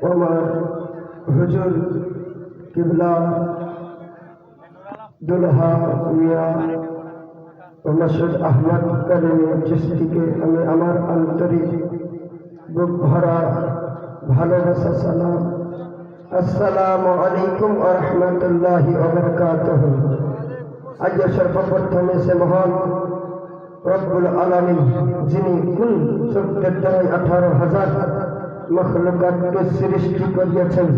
ওমর হুজুর কিবলা দুলহা মিয়া ও মাসুদ আহমদ করিম চিশতিকে আমি আমার আন্তরিক বুক ভরা ভালোবাসা সালাম। আসসালামু আলাইকুম ওয়া রাহমাতুল্লাহি ওয়া বারাকাতুহু। আজ সর্বপ্রথমে সে মহান রব্বুল আলামিন যিনি কুল শব্দের দ্বারা 18,000 মখলুকাতকে সৃষ্টি করিয়েছেন,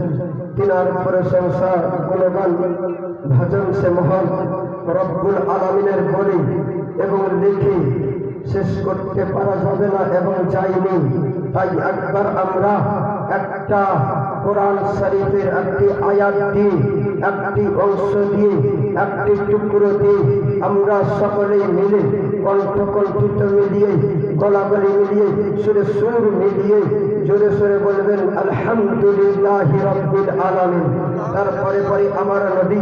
তিনার প্রশংসা গুণগান ভজন সে মহান রব্বুল আলামিনের বলি এবং লিখি শেষ করতে পারা যাবে না এবং যায়নি। তাই একবার আমরা একটা কোরআন শরীফের একটি আয়াত দিয়ে, একটি অংশ দিয়ে, একটি টুকরো দিয়ে আমরা সকলেই মিলে কণ্ঠিত মিলিয়ে, গলাগলি মিলিয়ে, সুরে সুর মিলিয়ে জোরে সোরে বলবেন আলহামদুলিল্লাহি রাব্বিল আলামিন। তারপরে পরে আমার নবী,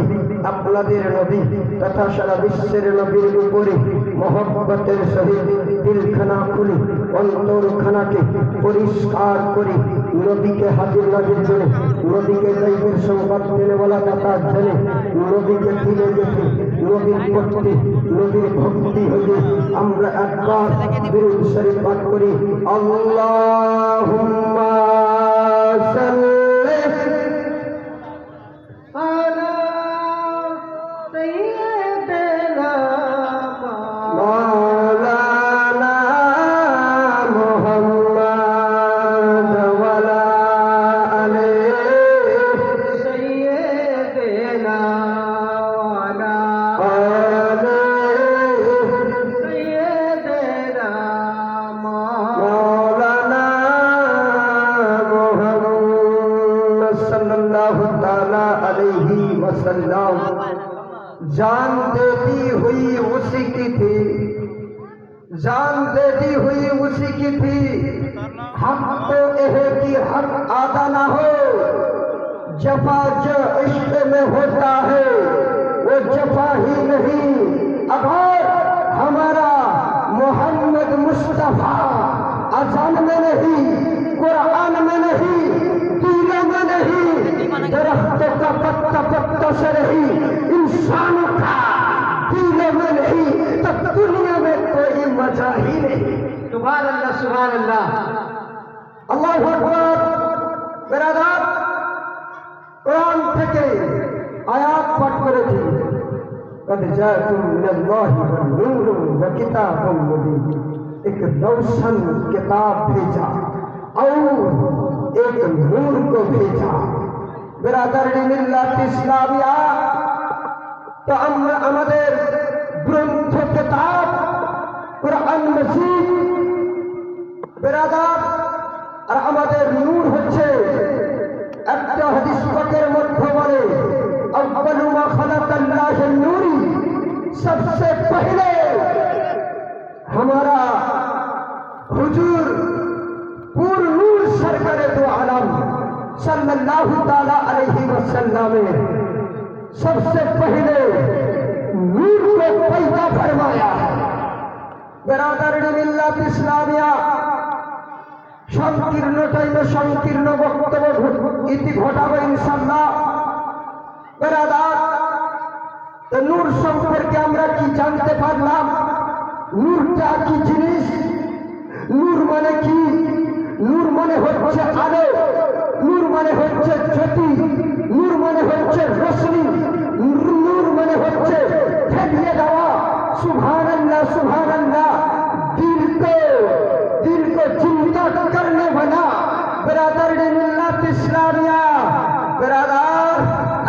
আপনাদের নবী তথা সারা বিশ্বের নবীর উপরে মহব্বতের সহিত দিলখানা খুলি, অন্তরখানাকে পরিষ্কার করে নবীকে হাজির নাজির করে, নবীকে গায়বের সংবাদ দেনে বলা কথা জেনে, নবীকে ফিরে দেখে, নবীর প্রতি নবীর ভক্তি হয়ে আমরা একবার দুরূদ শরীফ পাঠ করি। আল্লাহুম্মা সাল্লি আলা সাইয়্যিদিনা মাওলানা মুহাম্মদ ওয়া আলা আলি সাইয়্যিদিনা ওয়া আলা আলি সাইয়্যিদিনা মাওলানা মুহাম্মদ সাল্লাল্লাহু তাআলা अलैहि वसल्लम। जान देती हुई उसी की थी, जान देती हुई उसी की थी। हक तो यह कि हक आदा ना हो, जफा जो इश्क में होता है वो जफा ही नहीं। अगर हमारा मोहम्मद मुस्तफा अजान में नहीं, कुरान में नहीं, तीरों में नहीं, दरख्तों का पत्ता पत्ता से नहीं, इंसानों का तीरों में नहीं, तब दुनिया में कोई मजा ही नहीं। सुभान अल्लाह, सुभान अल्लाह, अल्लाहु আকবার। বেরাদার, কোরআন থেকে আয়াত পাঠ করেছি, قد جاءكم من الله نور وكتاب مبين। एक रोशन किताब भेजा और एक नूर को भेजा। बिरादरी मिल्लत इस्लामिया, तो আমরা আমাদের গ্রন্থ কিতাব কুরআন মজিদ বিরাদার, আর আমাদের নূর হচ্ছে একটা হাদিস পাকের মধ্যে বলে अव्वलु मा खलक़ल्लाहु नूरी, सबसे पहले हमारा हुजूर पूर्ण नूर सरकार दो आलम सल्लल्लाहु ताला अलैहि वसल्लम सबसे पहले नूर को पैदा फरमाया। बिरादरी मिल्लत इस्लामिया, সংকীর্ণ টাইমে সংকীর্ণ বক্তব্য ইতি ঘটাবো ইনশাআল্লাহ। বেরাদার, নূর সম্পর্কে আমরা কি জানতে পারলাম? নূরটা কি জিনিস? নূর মানে কি? নূর মানে হচ্ছে আলো, নূর মানে হচ্ছে জ্যোতি, নূর মানে হচ্ছে রোশনি, নূর মানে হচ্ছে ফেলিয়ে দেওয়া। সুবহানাল্লাহ, সুবহানাল্লাহ। दिल को जिंदा करने वाला। बिरादरी मिल्लत इस्लामिया, बिरादार,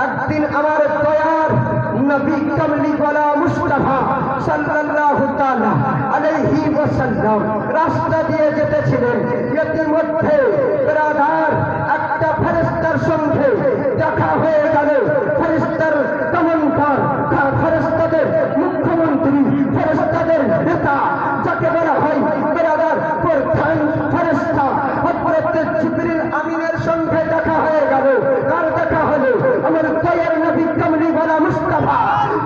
एक दिन हमारे तैयार नबी कमली वाला मुस्तफा सल्लल्लाहु ताला अलैहि वसल्लम रास्ता দিয়ে যেতেছিলেন। এর মধ্যে বিরাদার একটা ফেরেশতার সঙ্গে দেখা হয়ে গেল। ফেরেশতার কমান্ডার, ফেরেশতাদের মুখ্যমন্ত্রী, ফেরেশতাদের নেতা যাকে বলা হয় বিরাদার প্রধান ফেরেশতা হযরত জিবরিল আমিনের সঙ্গে দেখা হয়ে গেল। কার দেখা হলো? আমার দয়ার নবী কমলি ওয়ালা মুস্তাফা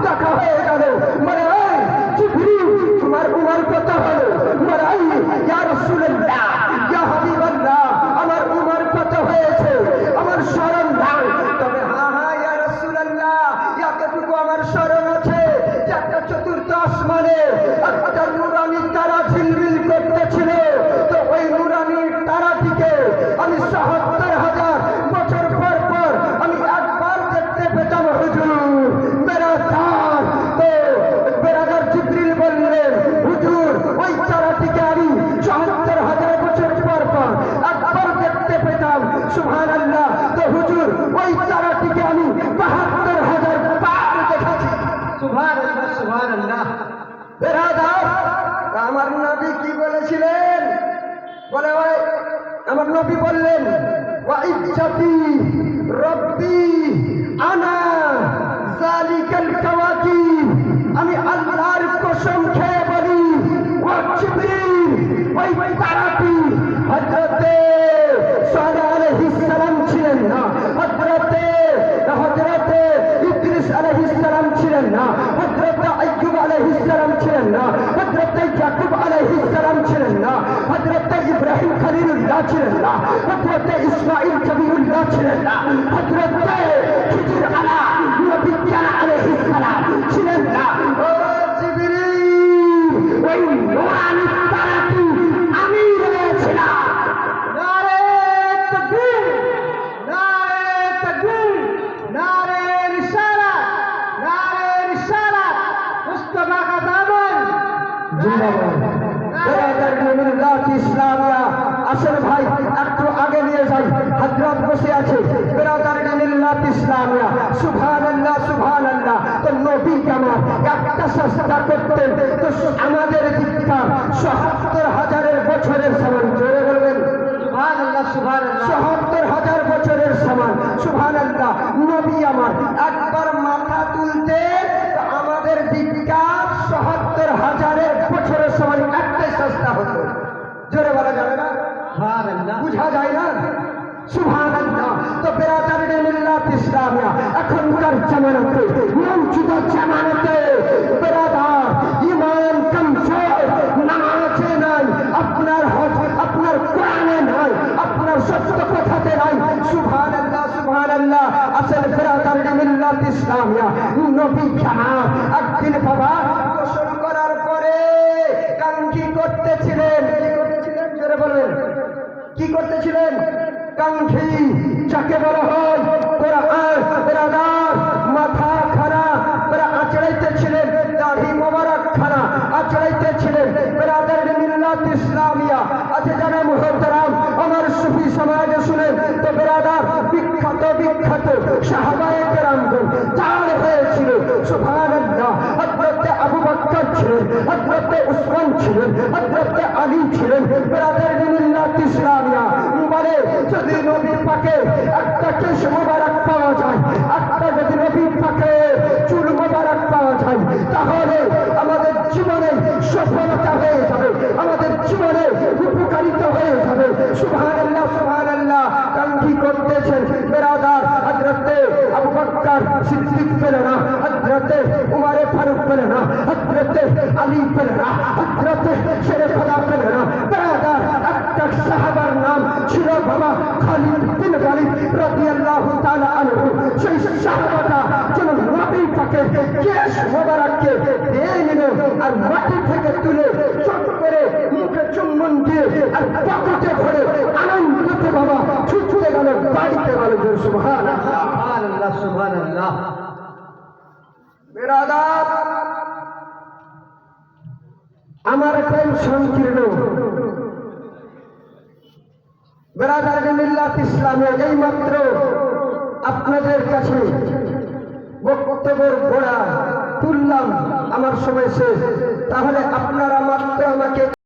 দেখা হয়ে গেল। বলে ওই জিবরিল, তোমার উমর কত হলো? বলে ইয়া রাসূলুল্লাহ, ইয়া হাবিবাল্লাহ, আমার উমর আমি ৭৭,০০০ বছর পর পর আমি একবার দেখতে পেতাম হুজুর বেরাদার। তো বেরাদার জিবরিল বললেন, হুজুর ওই চারাটিকে আমি ৭৭,০০০ বছর পর পর একবার দেখতে পেতাম। সুবহানাল্লাহ। তো হুজুর ওই চারাটিকে আমি ৭২,০০০ বার দেখেছি। সুবহানাল্লাহ সুবহানাল্লাহ। বেরাদার, আমার নবী কি বলেছিলেন? বলে ওই আমার নবী বললেন, ওয়া ইজ্জতি রব্বি আনা যালিকাল কাওয়াকিব। আমি আল্লাহর কসম খেয়ে বলি, ও জিবরিল ওই তারাটি হযরতে সালেহ আলাইহিস সালাম ছিলেন না, হযরতে ইদ্রিস আলাইহিস সালাম ছিলেন না, হযরতে আইয়ুব আলাইহিস সালাম ছিলেন না, হযরতে ইয়াকুব আলাইহিস সালাম ছিলেন না, হযরতে ইব্রাহিম খলিলুল্লাহ ছিলেন না, হযরতে ইসমাঈল কবিরুল্লাহ ছিলেন না, হযরতে খিজির আলাইহিস সালাম ছিলেন না। ও জিবরিল ওই নূরানি তারাটি আমি রয়েছিলাম। নারে তাকবীর, নারে তাকবীর, নারে রিসালাত, নারে রিসালাত। মুস্তাফা কা দামন জিন্দাবাদ। বেরাদার মিল্লাত ইসলামিয়া। আসেন ভাই একটু আগে নিয়ে যাই, হযরত বসে আছে। বেরাদার মিল্লাত ইসলামিয়া। সুবহানাল্লাহ সুবহানাল্লাহ। তো নবী আমার একটা চেষ্টা করতেন, তো আমাদের দিকটা ৭০,০০০ বছরের সমান। জোরে বলবেন সুবহানাল্লাহ সুবহানাল্লাহ। ৭০,০০০ বছরের সমান। সুবহানাল্লাহ। নবী আমার একবার মাথা তুলতে আমাদের দিকটা ৭০,০০০ বছরের সমান একটা চেষ্টা হতো। জোরে বলা যাবে না? সুবহানাল্লাহ। বুঝা যায় না? সুবহানাল্লাহ। তো বেরাদারে মিল্লাত ইসলামিয়া এখনকার জামানাতে, মৌজুদা জামানাতে বেরাদার ঈমান কমজোর, নামাজে নাই, আপনার কোরআনে নাই, আপনার সত্য কথাতে নাই। সুবহানাল্লাহ সুবহানাল্লাহ। আসল বেরাদারে মিল্লাত ইসলামিয়া নবী জামাত একদিন বাবা গোসল করার পরে কাঙ্ক্ষী করতেছিলেন। কি করতেছিলেন? জোরে বলবেন কি করতেছিলেন? কাঙ্ক্ষী যাকে বলা হয় কোরআন। বেরাদার মাথা খানা আঁচড়াইতেছিলেন, দাড়ি মোবারক খানা আঁচড়াইতেছিলেন। বেরাদার মিল্লাত ইসলামিয়া আছে জানে মুহতারাম, আমার সুফি সমাজে শুনেন তো বেরাদার বিখ্যাত সাহাবায়ে কেরামগণ চার হয়েছিল। সুবহানাল্লাহ। হযরতে আবু বকর ছিলেন, হযরতে উসমান ছিলেন, হযরতে আলী ছিলেন। বেরাদার মিল্লাত ইসলামিয়া বলে, যদি নবী পাকে একটা কেশ মোবারক পাওয়া যায়, একটা যদি নবী পাকে চুল মোবারক পাওয়া যায়, তাহলে আমাদের জীবনে সফলতা হয়ে যাবে, আমাদের জীবনে উপকারিতা হয়ে যাবে। সুবহানাল্লাহ সুবহানাল্লাহ। কাঙ্ক্ষী করতেছেন বেরাদার হযরতে আবু বকর সিদ্দিক পেল না, হযরতে উমর ফারুক পেল না, হযরতে আলী পেল না, হযরতে শেরে খোদা পেল না। বেরাদার একটা সাহাবার নাম ছিল বাবা খালিদ বিন ওয়ালিদ রাদিয়াল্লাহু তাআলা আনহু। সেই সাহাবাটা যেন নবী পাকের কেশ মোবারককে দিয়ে নিল আর মাটি থেকে তুলে চট করে মুখে চুম্বন দিয়ে আর পকেটে ভরে আনন্দতে বাবা ছুটতে গেল বাড়িতে গেল। সুবহানাল্লাহ সুবহানাল্লাহ সুবহানাল্লাহ। বেরাদার আমার প্রেম সংকীর্ণ। বেরাদার মিল্লাত ইসলামে এই মাত্র আপনাদের কাছে বক্তব্যের গোড়া তুললাম, আমার সময় শেষ। তাহলে আপনারা মাত্র আমাকে